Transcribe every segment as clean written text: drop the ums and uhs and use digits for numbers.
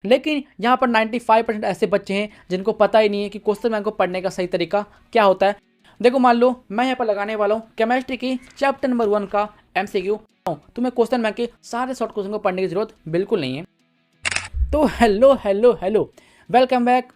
लेकिन यहाँ पर 95% ऐसे बच्चे हैं जिनको पता ही नहीं है कि क्वेश्चन बैंक को पढ़ने का सही तरीका क्या होता है। देखो मान लो मैं यहाँ पर लगाने वाला हूँ केमिस्ट्री की चैप्टर नंबर 1 का MCQ। तुम्हें क्वेश्चन बैंक के सारे शॉर्ट क्वेश्चन को पढ़ने की जरूरत बिल्कुल नहीं है। तो hello hello hello, welcome back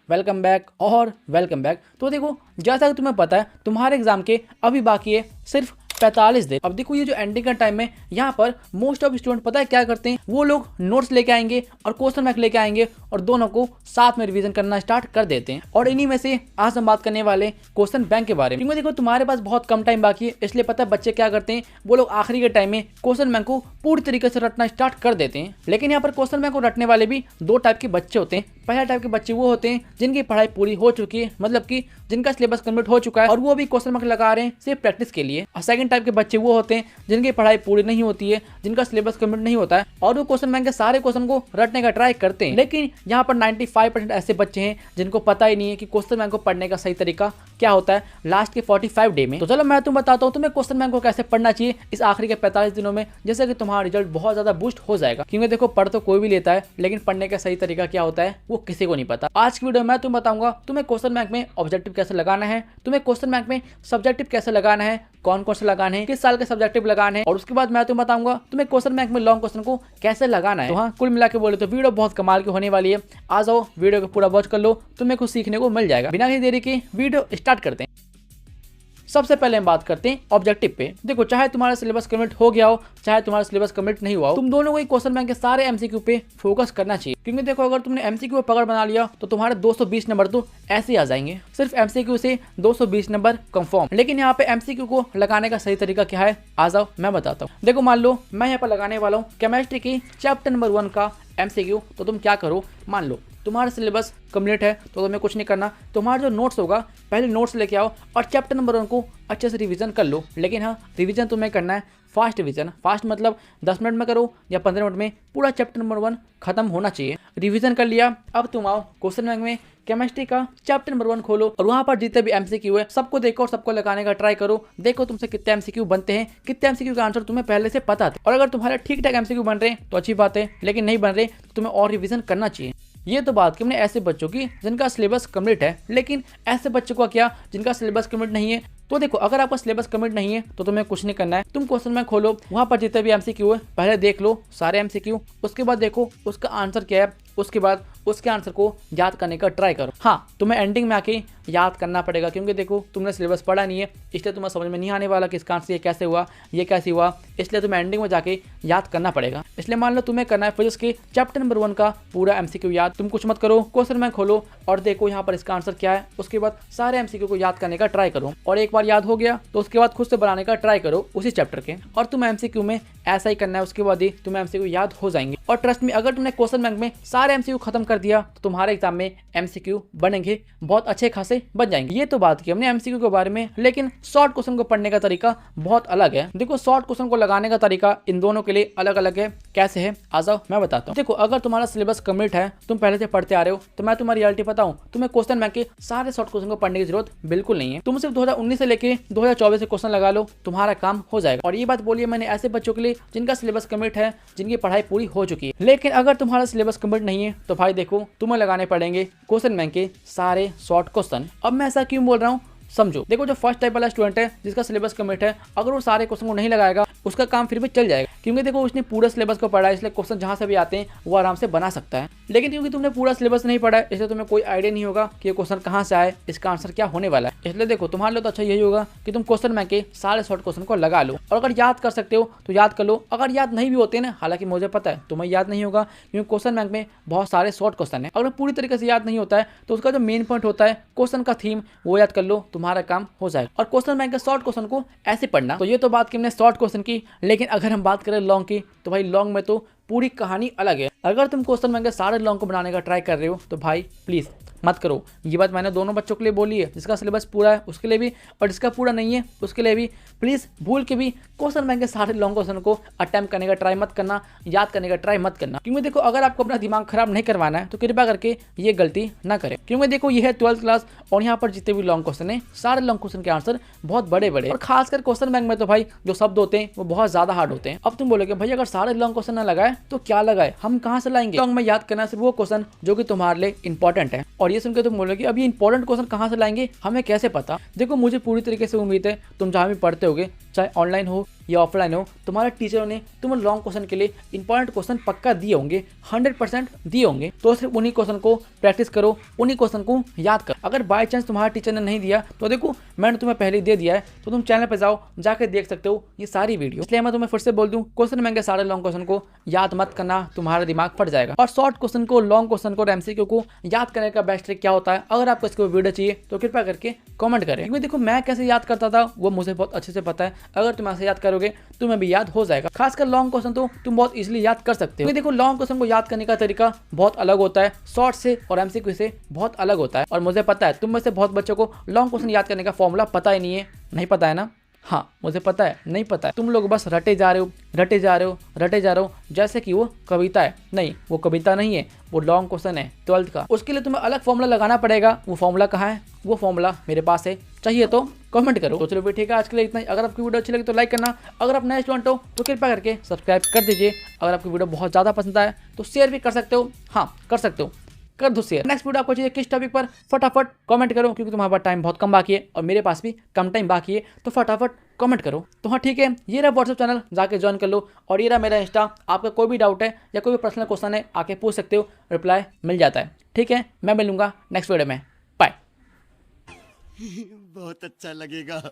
और वेलकम बैक। तो देखो जैसा कि तुम्हें पता है तुम्हारे एग्जाम के अभी बाकी है सिर्फ 45 दिन। अब देखो ये जो एंडिंग का टाइम है यहाँ पर मोस्ट ऑफ स्टूडेंट पता है क्या करते हैं, वो लोग नोट्स लेके आएंगे और क्वेश्चन बैंक लेके आएंगे और दोनों को साथ में रिवीजन करना स्टार्ट कर देते हैं। और इन्हीं में से आज हम बात करने वाले क्वेश्चन बैंक के बारे में। क्योंकि देखो तुम्हारे पास बहुत कम टाइम बाकी है, इसलिए पता है बच्चे क्या करते हैं, वो लोग आखिरी के टाइम में क्वेश्चन बैंक को पूरी तरीके से रटना स्टार्ट कर देते हैं। लेकिन यहाँ पर क्वेश्चन बैंक को रटने वाले भी दो टाइप के बच्चे होते हैं। पहला टाइप के बच्चे वो होते हैं जिनकी पढ़ाई पूरी हो चुकी है, मतलब कि जिनका सिलेबस कंप्लीट हो चुका है और वो भी क्वेश्चन बैंक लगा रहे हैं सिर्फ प्रैक्टिस के लिए। और सेकंड टाइप के बच्चे वो होते हैं जिनकी पढ़ाई पूरी नहीं होती है, जिनका सिलेबस कंप्लीट नहीं होता है और वो क्वेश्चन बैंक के सारे क्वेश्चन को रटने का ट्राई करते हैं। लेकिन यहाँ पर 95% ऐसे बच्चे हैं जिनको पता ही नहीं है कि क्वेश्चन बैंक को पढ़ने का सही तरीका क्या होता है लास्ट के 45 डे में। तो चलो मैं तुम्हें बताता हूँ तुम्हें क्वेश्चन बैंक को कैसे पढ़ना चाहिए इस आखिरी के 45 दिनों में, जैसे कि तुम्हारा रिजल्ट बहुत ज्यादा बूस्ट हो जाएगा। क्योंकि देखो पढ़ तो कोई भी लेता है, लेकिन पढ़ने का सही तरीका क्या होता है वो किसी को नहीं पता। आज की वीडियो में तुम्हें बताऊंगा तुम्हें क्वेश्चन बैंक में ऑब्जेक्टिव कैसे लगाना है, तुम्हें क्वेश्चन बैंक में सब्जेक्टिव कैसे लगाना है, कौन कौन से लगाने हैं, किस साल के सब्जेक्टिव लगाने हैं, और उसके बाद मैं तुम्हें बताऊंगा तुम्हें क्वेश्चन बैंक में लॉन्ग क्वेश्चन को कैसे लगाना है। तो हाँ, कुल मिला के बोले तो वीडियो बहुत कमाल की होने वाली है। आ जाओ वीडियो को पूरा वॉच कर लो, तुम्हें कुछ सीखने को मिल जाएगा। बिना किसी देरी के वीडियो स्टार्ट करते हैं। सबसे पहले हम बात करते हैं ऑब्जेक्टिव पे। देखो चाहे तुम्हारा सिलेबस कंप्लीट हो गया हो, चाहे तुम्हारा सिलेबस कंप्लीट नहीं हुआ हो, तुम दोनों को ही क्वेश्चन बैंक के सारे MCQ पे फोकस करना चाहिए। क्योंकि देखो अगर तुमने MCQ पे पकड़ बना लिया तो तुम्हारे 220 नंबर तो ऐसे ही आ जाएंगे, सिर्फ MCQ से 220 नंबर कंफर्म। लेकिन यहाँ पे MCQ को लगाने का सही तरीका क्या है, आ जाओ मैं बताता हूँ। देखो मान लो मैं यहाँ पर लगाने वाला हूँ केमिस्ट्री की चैप्टर नंबर 1 का MCQ। तो तुम क्या करो, मान लो तुम्हारा सिलेबस कंप्लीट है तो तुम्हें कुछ नहीं करना, तुम्हारा जो नोट्स होगा पहले नोट्स लेके आओ और चैप्टर नंबर 1 को अच्छे से रिवीजन कर लो। लेकिन हाँ, रिवीजन तुम्हें करना है फास्ट रिवीजन। फास्ट मतलब 10 मिनट में करो या 15 मिनट में पूरा चैप्टर नंबर 1 खत्म होना चाहिए। रिवीजन कर लिया, अब तुम आओ क्वेश्चन बैंक में केमिस्ट्री का चैप्टर नंबर 1 खोलो और वहां पर जितने भी MCQ है सबको देखो और सबको लगाने का ट्राई करो। देखो तुमसे कितने MCQ बनते हैं, कितने MCQ का आंसर तुम्हें पहले से पता था। और अगर तुम्हारे ठीक ठाक MCQ बन रहे हैं तो अच्छी बात है, लेकिन नहीं बन रहे तो तुम्हें और रिवीजन करना चाहिए। ये तो बात की हमने ऐसे बच्चों की जिनका सिलेबस कंप्लीट है, लेकिन ऐसे बच्चों का क्या जिनका सिलेबस कंप्लीट नहीं है। तो देखो अगर आपका सिलेबस कंप्लीट नहीं है तो तुम्हें कुछ नहीं करना है, तुम क्वेश्चन बैंक खोलो, वहां पर जितने भी MCQ है पहले देख लो सारे MCQ, उसके बाद देखो उसका आंसर क्या है, उसके बाद उसके आंसर को याद करने का ट्राई करो। हाँ, तुम्हें एंडिंग में आके याद करना पड़ेगा, क्योंकि देखो तुमने सिलेबस पढ़ा नहीं है, इसलिए तुम्हें समझ में नहीं आने वाला कि इसका आंसर ये कैसे हुआ, ये कैसे हुआ, इसलिए तुम्हें एंडिंग में जाके याद करना पड़ेगा। इसलिए मान लो तुम्हें करना है फिजिक्स के चैप्टर नंबर 1 का पूरा MCQ याद। तुम कुछ मत करो, क्वेश्चन बैंक खोलो और देखो यहाँ पर इसका आंसर क्या है, उसके बाद सारे MCQ को याद करने का ट्राई करो। और एक बार याद हो गया तो उसके बाद खुद से बनाने का ट्राई करो उसी चैप्टर के, और तुम MCQ में ऐसा ही करना है, उसके बाद ही तुम्हें MCQ याद हो जाएंगे। और ट्रस्ट में अगर तुमने क्वेश्चन बैंक में सारे MCQ खत्म कर दिया तो तुम्हारे एग्जाम में MCQ बनेंगे बहुत अच्छे खासे बन जाएंगे। ये तो बात की हमने MCQ के बारे में, लेकिन शॉर्ट क्वेश्चन को पढ़ने का तरीका बहुत अलग है। देखो शॉर्ट क्वेश्चन को लगाने का तरीका इन दोनों के लिए अलग अलग है। कैसे है आ जाओ मैं बताता हूँ। देखो अगर तुम्हारा सिलेबस कंप्लीट है, तुम पहले से पढ़ते आ रहे हो, तो मैं तुम्हारी रियलिटी बताऊँ, तुम्हें क्वेश्चन बैंक के सारे शॉर्ट क्वेश्चन को पढ़ने की जरूरत बिल्कुल नहीं है। तुम सिर्फ 2019 से लेके 2024 से क्वेश्चन लगा लो, तुम्हारा काम हो जाएगा। और ये बात बोलिए मैंने ऐसे बच्चों के लिए जिनका सिलेबस कंप्लीट है, जिनकी पढ़ाई पूरी हो चुकी है। लेकिन अगर तुम्हारा सिलेबस कंप्लीट नहीं है तो भाई देखो तुम्हें लगाने पड़ेंगे क्वेश्चन बैंक के सारे शॉर्ट क्वेश्चन। अब मैं ऐसा क्यों बोल रहा हूँ समझो। देखो जो फर्स्ट टाइप वाला स्टूडेंट है जिसका सिलेबस कंप्लीट है, अगर वो सारे क्वेश्चन को नहीं लगाएगा उसका काम फिर भी चल जाएगा, क्योंकि देखो उसने पूरा सिलेबस को पढ़ा है, इसलिए क्वेश्चन जहां से भी आते हैं वो आराम से बना सकता है। लेकिन क्योंकि तुमने पूरा सिलेबस नहीं पढ़ा है, इसलिए तुम्हें कोई आइडिया नहीं होगा कि ये क्वेश्चन कहाँ से आए, इसका आंसर क्या होने वाला है। इसलिए देखो तुम्हारे लिए तो अच्छा यही होगा कि तुम क्वेश्चन बैंक के सारे शॉर्ट क्वेश्चन को लगा लो, और अगर याद कर सकते हो तो याद कर लो। अगर याद नहीं भी होते ना, हालांकि मुझे पता है तुम्हें याद नहीं होगा, क्योंकि क्वेश्चन बैंक में बहुत सारे शॉर्ट क्वेश्चन है। अगर पूरी तरीके से याद नहीं होता है तो उसका जो मेन पॉइंट होता है क्वेश्चन का थीम, वो याद कर लो, तुम्हारा काम हो जाएगा। और क्वेश्चन बैंक के शॉर्ट क्वेश्चन को ऐसे पढ़ना। तो ये तो बात की हमने शॉर्ट क्वेश्चन की, लेकिन अगर हम बात करें लॉन्ग की, तो भाई लॉन्ग में तो पूरी कहानी अलग है। अगर तुम क्वेश्चन बैंक के सारे लॉन्ग को बनाने का ट्राई कर रहे हो तो भाई प्लीज मत करो। ये बात मैंने दोनों बच्चों के लिए बोली है, जिसका सिलेबस पूरा है उसके लिए भी और जिसका पूरा नहीं है उसके लिए भी। प्लीज़ भूल के भी क्वेश्चन बैंक के सारे लॉन्ग क्वेश्चन को अटेम्प्ट करने का ट्राई मत करना, याद करने का ट्राई मत करना। क्योंकि देखो अगर आपको अपना दिमाग खराब नहीं करवाना है तो कृपया करके ये गलती ना करें। क्योंकि देखो ये है 12th क्लास और यहाँ पर जितने भी लॉन्ग क्वेश्चन है सारे लॉन्ग क्वेश्चन के आंसर बहुत बड़े बड़े और खासकर क्वेश्चन बैंक में तो भाई जो शब्द होते हैं वो बहुत ज्यादा हार्ड होते हैं। अब तुम बोलोगे भाई अगर सारे लॉन्ग क्वेश्चन ना लगाए तो क्या लगाए, हम कहाँ से लाएंगे। लॉन्ग में याद करना सिर्फ वो क्वेश्चन जो कि तुम्हारे लिए इंपॉर्टेंट है। और ये सुनकर तुम बोलोगे अब ये इंपॉर्टेंट क्वेश्चन कहाँ से लाएंगे, हमें कैसे पता। देखो मुझे पूरी तरीके से उम्मीद है तुम जहाँ भी पढ़ते होगे, चाहे ऑनलाइन हो या ऑफलाइन हो, तुम्हारे टीचरों ने तुम्हें लॉन्ग क्वेश्चन के लिए इंपॉर्टेंट क्वेश्चन पक्का दिए होंगे, 100% दिए होंगे। तो सिर्फ उन्हीं क्वेश्चन को प्रैक्टिस करो, उन्हीं क्वेश्चन को याद करो। अगर बाय चांस तुम्हारे टीचर ने नहीं दिया तो देखो मैंने तुम्हें पहले दे दिया है, तो तुम चैनल पर जाओ, जाकर देख सकते हो ये सारी वीडियो। इसलिए मैं तुम्हें फिर से बोल दूं, क्वेश्चन बैंक के सारे लॉन्ग क्वेश्चन को याद मत करना, तुम्हारा दिमाग फट जाएगा। और शॉर्ट क्वेश्चन को, लॉन्ग क्वेश्चन को और एमसीक्यू को याद करने का बेस्ट ट्रिक क्या होता है, अगर आपको इसको वीडियो चाहिए तो कृपया करके कमेंट करें। क्योंकि देखो मैं कैसे याद करता था वो मुझे बहुत अच्छे से पता है। अगर तुम ऐसे याद करोगे तुम्हें भी याद हो जाएगा। खासकर लॉन्ग क्वेश्चन तो तुम बहुत इजीली याद कर सकते हो। क्योंकि देखो लॉन्ग क्वेश्चन को याद करने का तरीका बहुत अलग होता है, शॉर्ट से और एमसीक्यू से बहुत अलग होता है। और मुझे पता है तुम में से बहुत बच्चों को लॉन्ग क्वेश्चन याद करने का फॉर्मूला पता ही नहीं है। नहीं पता है ना? हाँ मुझे पता है, नहीं पता है। तुम लोग बस रटे जा रहे हो, रटे जा रहे हो, रटे जा रहे हो, जैसे कि वो कविता है। नहीं, वो कविता नहीं है, वो लॉन्ग क्वेश्चन है 12th का। उसके लिए तुम्हें अलग फॉर्मूला लगाना पड़ेगा। वो फॉर्मूला कहाँ है? वो फॉर्मूला मेरे पास है, चाहिए तो कमेंट करो। तो चलो भी ठीक है, आज के लिए इतना ही। अगर आपकी वीडियो अच्छी लगी तो लाइक करना, अगर आप नए स्टूडेंट हो तो कृपया करके सब्सक्राइब कर दीजिए। अगर आपकी वीडियो बहुत ज़्यादा पसंद आए तो शेयर भी कर सकते हो। हाँ कर सकते हो, कर दो शेयर। नेक्स्ट वीडियो आपको चाहिए किस टॉपिक पर, फटाफट कमेंट करो, क्योंकि तुम्हारे पास टाइम बहुत कम बाकी है और मेरे पास भी कम टाइम बाकी है, तो फटाफट कमेंट करो। तो हाँ ठीक है, ये रहा व्हाट्सएप चैनल, जाके ज्वाइन कर लो। और ये रहा मेरा इंस्टा, आपका कोई भी डाउट है या कोई भी पर्सनल क्वेश्चन है आके पूछ सकते हो, रिप्लाई मिल जाता है। ठीक है, मैं मिलूंगा नेक्स्ट वीडियो में। बाय। बहुत अच्छा लगेगा।